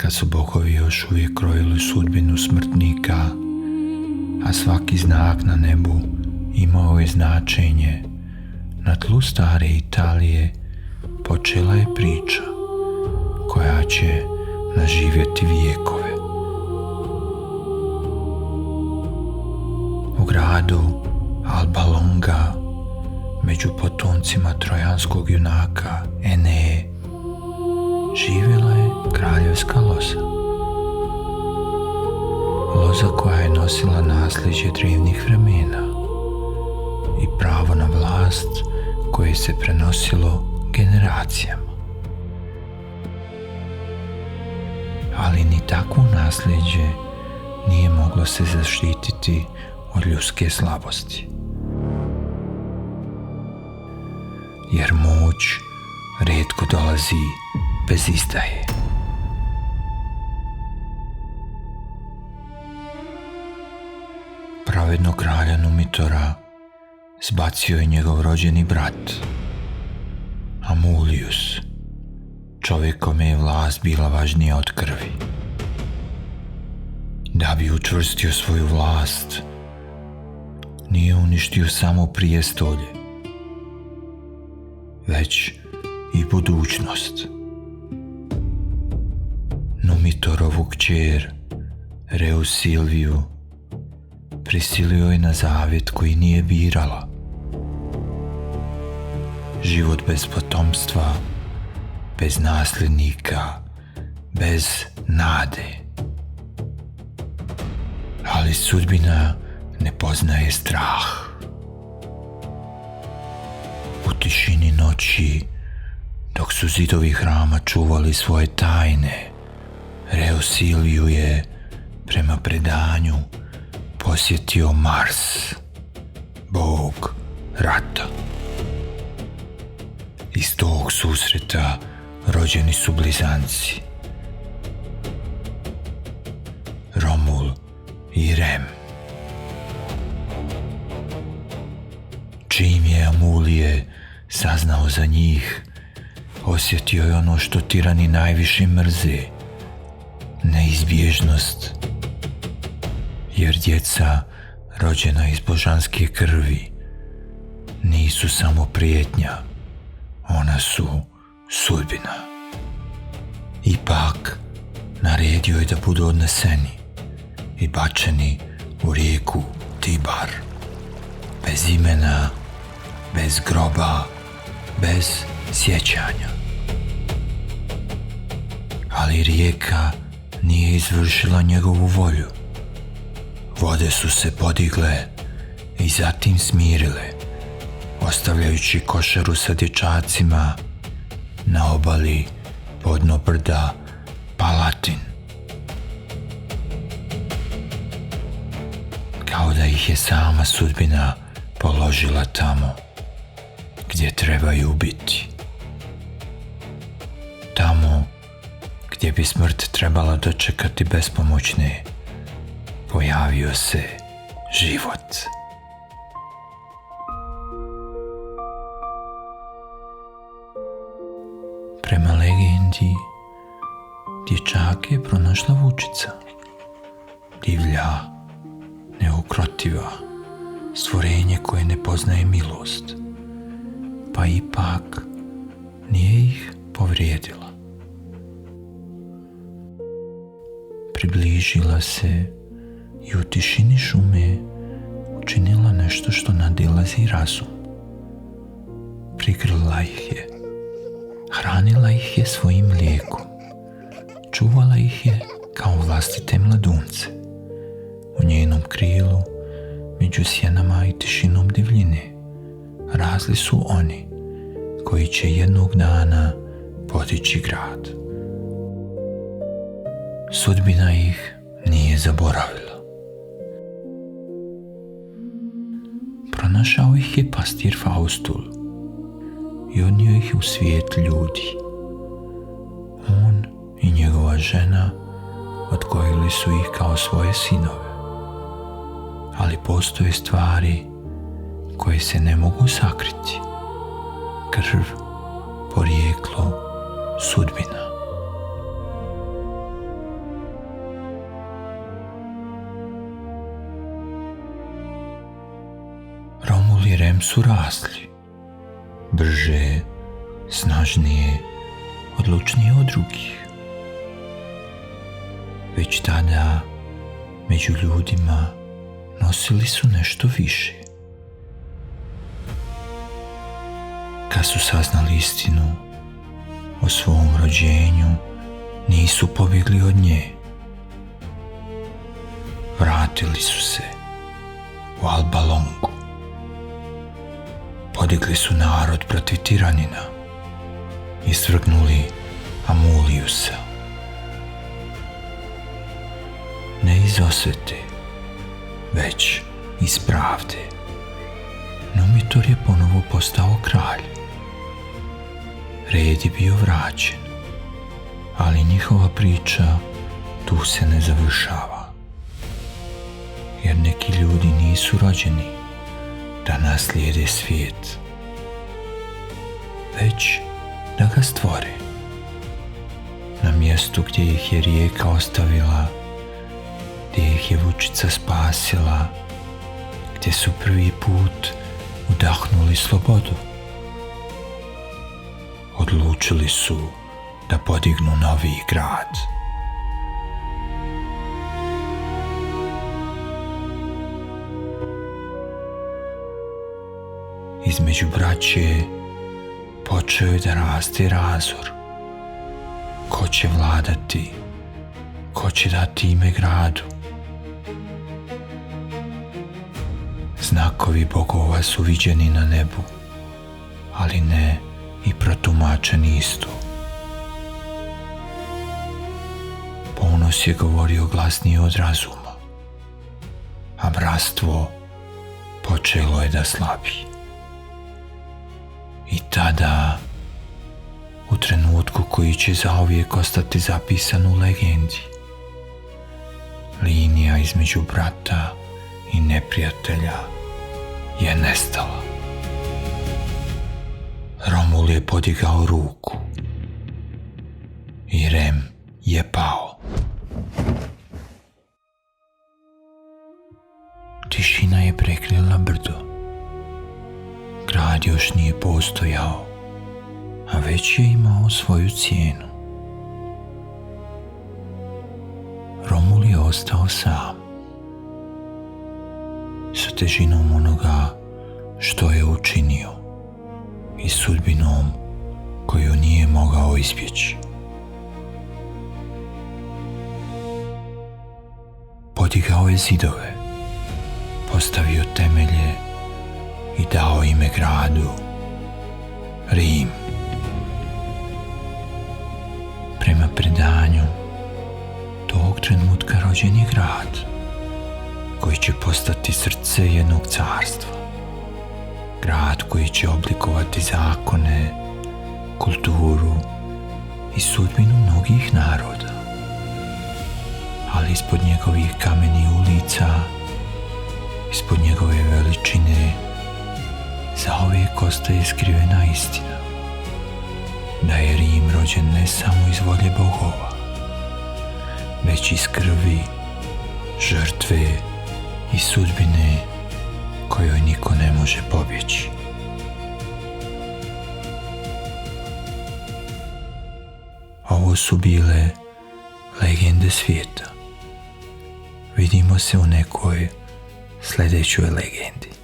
kad su bogovi još uvijek krojili sudbinu smrtnika, a svaki znak na nebu imao je značenje, na tlu stare Italije počela je priča koja će naživjeti vijekove. U gradu Alba Longa, među potomcima trojanskog junaka Eneje, živjela je kraljevska loza. Loza koja je nosila nasljeđe drevnih vremena i pravo na vlast koje se prenosilo generacijama. Ali ni takvo nasljeđe nije moglo se zaštititi od ljudske slabosti. Jer moć rijetko dolazi bez izdaje. Pravednog kralja Numitora zbacio je njegov rođeni brat Amulius, čovjek kome je vlast bila važnija od krvi. Da bi učvrstio svoju vlast, nije uništio samo prijestolje, već i budućnost. Numitorovu kćer Reusilviju prisilio je na zavjet koji nije birala. Život bez potomstva, bez nasljednika, bez nade. Ali sudbina ne poznaje strah. U tišini noći, dok su zidovi hrama čuvali svoje tajne, Reusilviju je, prema predanju, posjetio Mars, bog rata. Iz tog susreta rođeni su blizanci Romul i Rem. Čim je Amulije saznao za njih, osjetio je ono što tirani najviše mrze, neizbježnost. Jer djeca rođena iz božanske krvi nisu samo prijetnja, ona su sudbina. Ipak naredio je da budu odneseni i bačeni u rijeku Tibar, bez imena, bez groba, bez sjećanja. Ali rijeka nije izvršila njegovu volju. Vode su se podigle i zatim smirile, ostavljajući košaru sa dječacima na obali podno brda Palatin. Kao da ih je sama sudbina položila tamo gdje trebaju biti. Tamo gdje bi smrt trebala dočekati bespomoćne, pojavio se život. Prema legendi, dječak je pronašla vučica, divlja, neukrotiva, stvorenje koje ne poznaje milost, pa ipak nije ih povrijedila. Približila se i u tišini šume učinila nešto što nadilazi razum. Prigrlila ih je, hranila ih je svojim mlijekom, čuvala ih je kao vlastite mladunce. U njenom krilu, među sjenama i tišinom divljine, rasli su oni koji će jednog dana podići grad. Sudbina ih nije zaboravila. Pronašao ih je pastir Faustul i odnio ih u svijet ljudi. On i njegova žena odgojili su ih kao svoje sinove. Ali postoje stvari koje se ne mogu sakriti. Krv, porijeklo, sudbina. Rim su rasli, brže, snažnije, odlučnije od drugih. Već tada među ljudima nosili su nešto više. Kad su saznali istinu o svom rođenju, nisu pobjegli od nje. Vratili su se u Alba Longu. Podigli su narod protiv tiranina i svrgnuli Amuliusa. Ne iz osvete, već iz pravde. Numitor je ponovo postao kralj. Red je bio vraćen, ali njihova priča tu se ne završava. Jer neki ljudi nisu rođeni da naslijede svijet, već da ga stvore. Na mjestu gdje ih je rijeka ostavila, gdje ih je vučica spasila, gdje su prvi put udahnuli slobodu. Odlučili su da podignu novi grad. Između braće počeo je da raste razdor. Ko će vladati? Ko će dati ime gradu? Znakovi bogova su viđeni na nebu, ali ne i protumačeni isto. Ponos je govorio glasnije od razuma, a bratstvo počelo je da slabi. I tada, u trenutku koji će zauvijek ostati zapisan u legendi, linija između brata i neprijatelja je nestala. Romul je podigao ruku i Rem je pao. Tišina je prekrila brdo. Grad još nije postojao, a već je imao svoju cijenu. Romul je ostao sam, sa težinom onoga što je učinio i sudbinom koju nije mogao izbjeći. Podigao je zidove, postavio temelje i dao ime gradu Rim. Prema predanju, tog trenutka rođen je grad koji će postati srce jednog carstva. Grad koji će oblikovati zakone, kulturu i sudbinu mnogih naroda. Ali ispod njegovih kamenih ulica, ispod njegove veličine, zauvijek ostaje skrivena istina. Da je Rim rođen ne samo iz volje bogova, već iz krvi, žrtve i sudbine kojoj niko ne može pobjeći. Ovo su bile legende svijeta. Vidimo se u nekoj sljedećoj legendi.